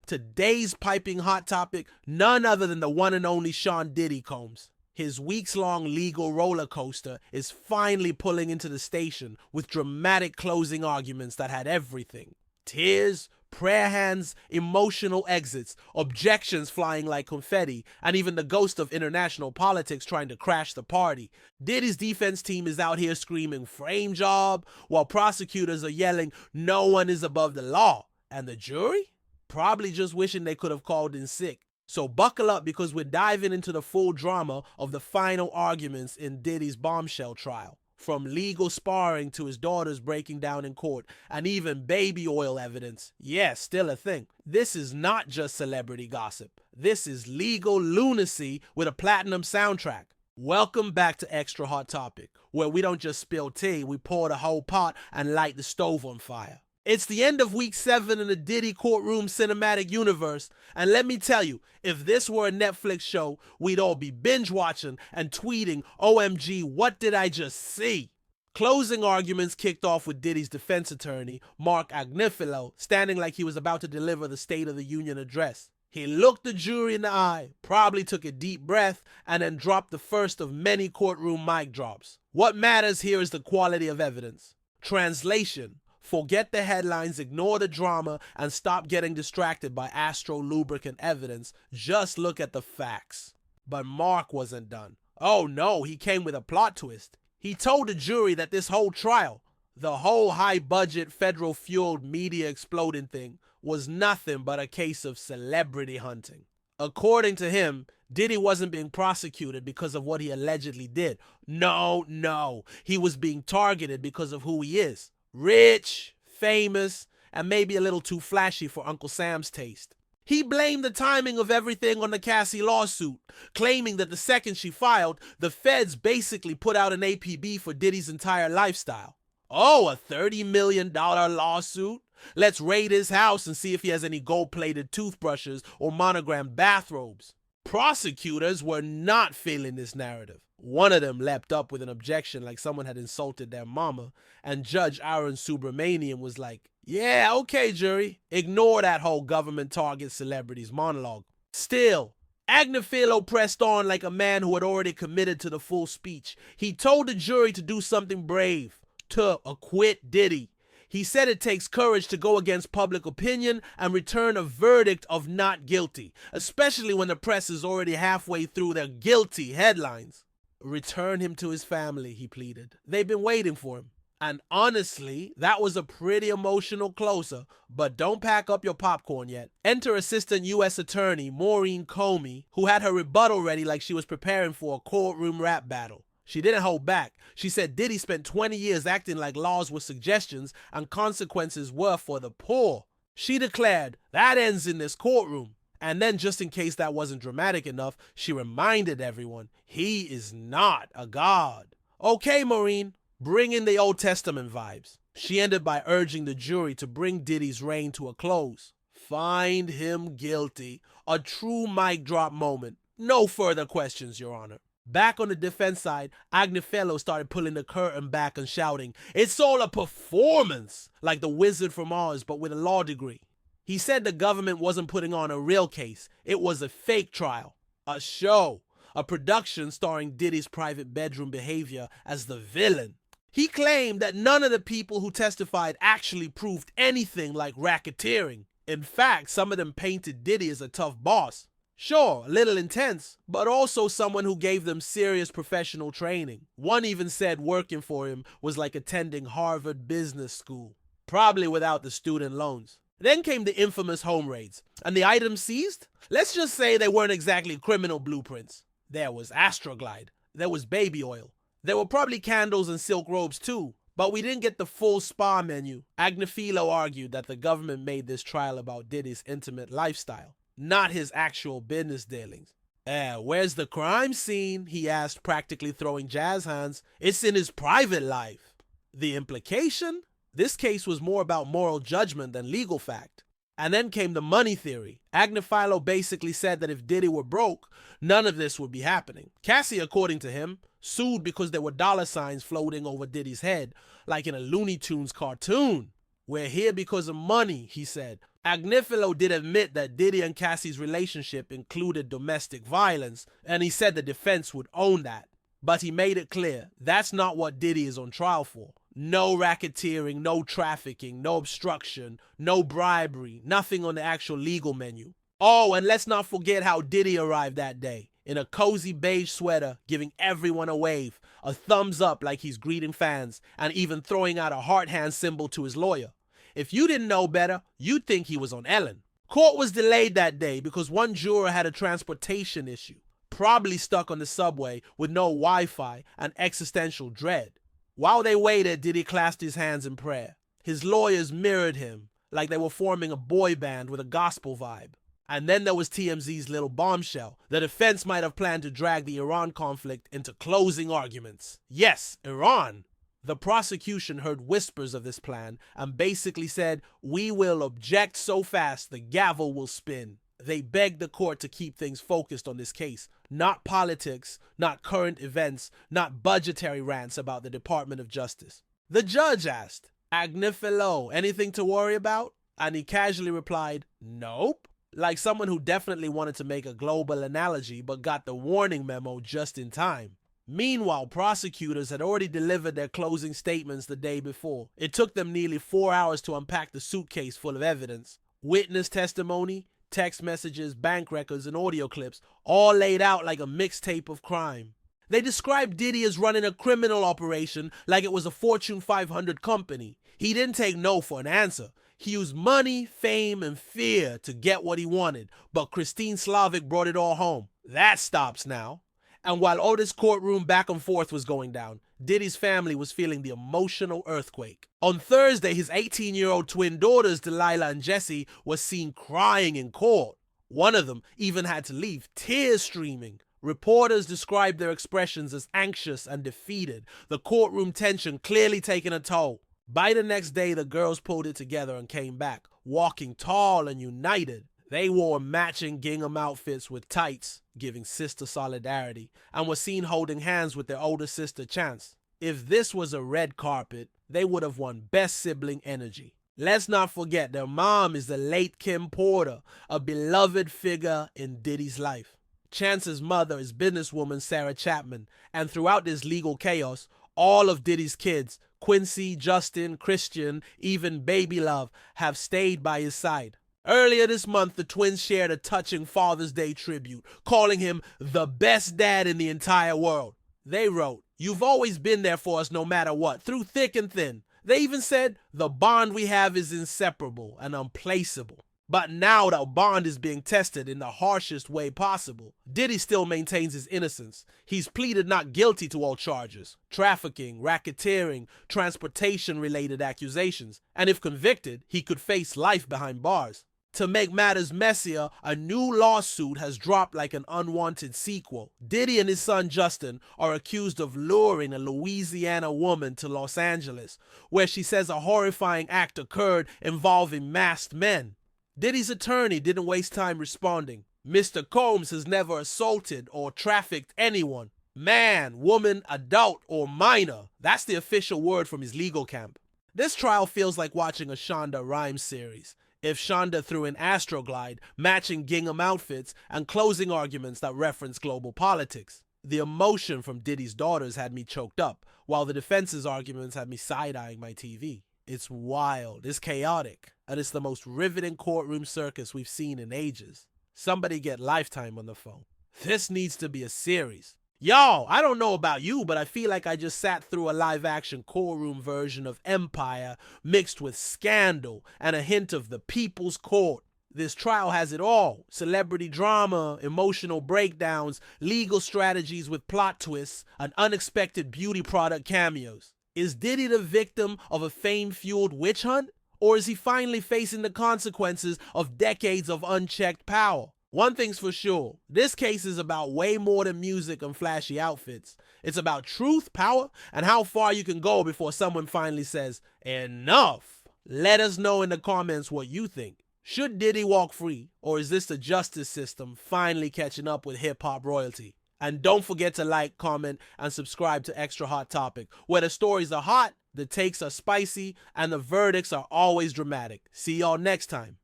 Today's piping hot topic, none other than the one and only Sean Diddy Combs. His weeks-long legal roller coaster is finally pulling into the station with dramatic closing arguments that had everything. Tears, prayer hands, emotional exits, objections flying like confetti, and even the ghost of international politics trying to crash the party. Diddy's defense team is out here screaming frame job, while prosecutors are yelling no one is above the law. And the jury? Probably just wishing they could have called in sick. So buckle up, because we're diving into the full drama of the final arguments in Diddy's bombshell trial. From legal sparring to his daughters breaking down in court, and even baby oil evidence. Yes, still a thing. This is not just celebrity gossip. This is legal lunacy with a platinum soundtrack. Welcome back to Extra Hot Topic, where we don't just spill tea, we pour the whole pot and light the stove on fire. It's the end of week 7 in the Diddy Courtroom cinematic universe, and let me tell you, if this were a Netflix show, we'd all be binge watching and tweeting, OMG, what did I just see? Closing arguments kicked off with Diddy's defense attorney, Mark Agnifilo, standing like he was about to deliver the State of the Union address. He looked the jury in the eye, probably took a deep breath, and then dropped the first of many courtroom mic drops. What matters here is the quality of evidence. Translation: forget the headlines, ignore the drama, and stop getting distracted by Astro lubricant evidence. Just look at the facts. But Mark wasn't done. Oh no, he came with a plot twist. He told the jury that this whole trial, the whole high-budget, federal-fueled, media-exploding thing, was nothing but a case of celebrity hunting. According to him, Diddy wasn't being prosecuted because of what he allegedly did. No, he was being targeted because of who he is. Rich, famous, and maybe a little too flashy for Uncle Sam's taste. He blamed the timing of everything on the Cassie lawsuit, claiming that the second she filed, the feds basically put out an APB for Diddy's entire lifestyle. Oh, a $30 million lawsuit? Let's raid his house and see if he has any gold-plated toothbrushes or monogrammed bathrobes. Prosecutors were not feeling this narrative. One of them leapt up with an objection like someone had insulted their mama, and Judge Aaron Subramanian was like, yeah, okay, jury. Ignore that whole government target celebrities monologue. Still, Agnifilo pressed on like a man who had already committed to the full speech. He told the jury to do something brave, to acquit Diddy. He said it takes courage to go against public opinion and return a verdict of not guilty, especially when the press is already halfway through their guilty headlines. Return him to his family, he pleaded. They've been waiting for him. And honestly, that was a pretty emotional closer, but don't pack up your popcorn yet. Enter Assistant U.S. Attorney Maureen Comey, who had her rebuttal ready like she was preparing for a courtroom rap battle. She didn't hold back. She said Diddy spent 20 years acting like laws were suggestions and consequences were for the poor. She declared, that ends in this courtroom. And then, just in case that wasn't dramatic enough, she reminded everyone, he is not a god. Okay, Maureen, bring in the Old Testament vibes. She ended by urging the jury to bring Diddy's reign to a close. Find him guilty. A true mic drop moment. No further questions, Your Honor. Back on the defense side, Agnifilo started pulling the curtain back and shouting, it's all a performance, like the Wizard from Oz, but with a law degree. He said the government wasn't putting on a real case. It was a fake trial, a show, a production starring Diddy's private bedroom behavior as the villain. He claimed that none of the people who testified actually proved anything like racketeering. In fact, some of them painted Diddy as a tough boss. Sure, a little intense, but also someone who gave them serious professional training. One even said working for him was like attending Harvard Business School, probably without the student loans. Then came the infamous home raids, and the items seized? Let's just say they weren't exactly criminal blueprints. There was Astroglide, there was baby oil, there were probably candles and silk robes too, but we didn't get the full spa menu. Agnifilo argued that the government made this trial about Diddy's intimate lifestyle, not his actual business dealings. Where's the crime scene? He asked, practically throwing jazz hands. It's in his private life. The implication? This case was more about moral judgment than legal fact. And then came the money theory. Agnifilo basically said that if Diddy were broke, none of this would be happening. Cassie, according to him, sued because there were dollar signs floating over Diddy's head, like in a Looney Tunes cartoon. "We're here because of money," he said. Agnifilo did admit that Diddy and Cassie's relationship included domestic violence, and he said the defense would own that. But he made it clear that's not what Diddy is on trial for. No racketeering, no trafficking, no obstruction, no bribery, nothing on the actual legal menu. Oh, and let's not forget how Diddy arrived that day, in a cozy beige sweater, giving everyone a wave, a thumbs up like he's greeting fans, and even throwing out a heart hand symbol to his lawyer. If you didn't know better, you'd think he was on Ellen. Court was delayed that day because one juror had a transportation issue, probably stuck on the subway with no Wi-Fi and existential dread. While they waited, Diddy clasped his hands in prayer. His lawyers mirrored him like they were forming a boy band with a gospel vibe. And then there was TMZ's little bombshell. The defense might have planned to drag the Iran conflict into closing arguments. Yes, Iran. The prosecution heard whispers of this plan and basically said, "We will object so fast the gavel will spin." They begged the court to keep things focused on this case, not politics, not current events, not budgetary rants about the Department of Justice. The judge asked, "Agnifilo, anything to worry about?" And he casually replied, "Nope." Like someone who definitely wanted to make a global analogy but got the warning memo just in time. Meanwhile, prosecutors had already delivered their closing statements the day before. It took them nearly 4 hours to unpack the suitcase full of evidence. Witness testimony, text messages, bank records, and audio clips, all laid out like a mixtape of crime. They described Diddy as running a criminal operation like it was a Fortune 500 company. He didn't take no for an answer. He used money, fame, and fear to get what he wanted, but Christine Slavic brought it all home. That stops now. And while all this courtroom back and forth was going down, Diddy's family was feeling the emotional earthquake. On Thursday, his 18-year-old twin daughters, Delilah and Jessie, were seen crying in court. One of them even had to leave, tears streaming. Reporters described their expressions as anxious and defeated, the courtroom tension clearly taking a toll. By the next day, the girls pulled it together and came back, walking tall and united. They wore matching gingham outfits with tights, giving sister solidarity, and were seen holding hands with their older sister Chance. If this was a red carpet, they would have won Best Sibling Energy. Let's not forget their mom is the late Kim Porter, a beloved figure in Diddy's life. Chance's mother is businesswoman Sarah Chapman, and throughout this legal chaos, all of Diddy's kids, Quincy, Justin, Christian, even Baby Love, have stayed by his side. Earlier this month, the twins shared a touching Father's Day tribute, calling him the best dad in the entire world. They wrote, "You've always been there for us no matter what, through thick and thin." They even said, "The bond we have is inseparable and unplaceable." But now the bond is being tested in the harshest way possible. Diddy still maintains his innocence. He's pleaded not guilty to all charges: trafficking, racketeering, transportation-related accusations. And if convicted, he could face life behind bars. To make matters messier, a new lawsuit has dropped like an unwanted sequel. Diddy and his son Justin are accused of luring a Louisiana woman to Los Angeles, where she says a horrifying act occurred involving masked men. Diddy's attorney didn't waste time responding. Mr. Combs has never assaulted or trafficked anyone. Man, woman, adult, or minor. That's the official word from his legal camp. This trial feels like watching a Shonda Rhimes series. If Shonda threw in Astroglide, matching gingham outfits, and closing arguments that reference global politics. The emotion from Diddy's daughters had me choked up, while the defense's arguments had me side-eyeing my TV. It's wild, it's chaotic, and it's the most riveting courtroom circus we've seen in ages. Somebody get Lifetime on the phone. This needs to be a series. Y'all, I don't know about you, but I feel like I just sat through a live-action courtroom version of Empire mixed with Scandal and a hint of The People's Court. This trial has it all: celebrity drama, emotional breakdowns, legal strategies with plot twists, and unexpected beauty product cameos. Is Diddy the victim of a fame-fueled witch hunt? Or is he finally facing the consequences of decades of unchecked power? One thing's for sure, this case is about way more than music and flashy outfits. It's about truth, power, and how far you can go before someone finally says, "Enough." Let us know in the comments what you think. Should Diddy walk free, or is this the justice system finally catching up with hip-hop royalty? And don't forget to like, comment, and subscribe to Extra Hot Topic, where the stories are hot The takes are spicy and the verdicts are always dramatic. See y'all next time.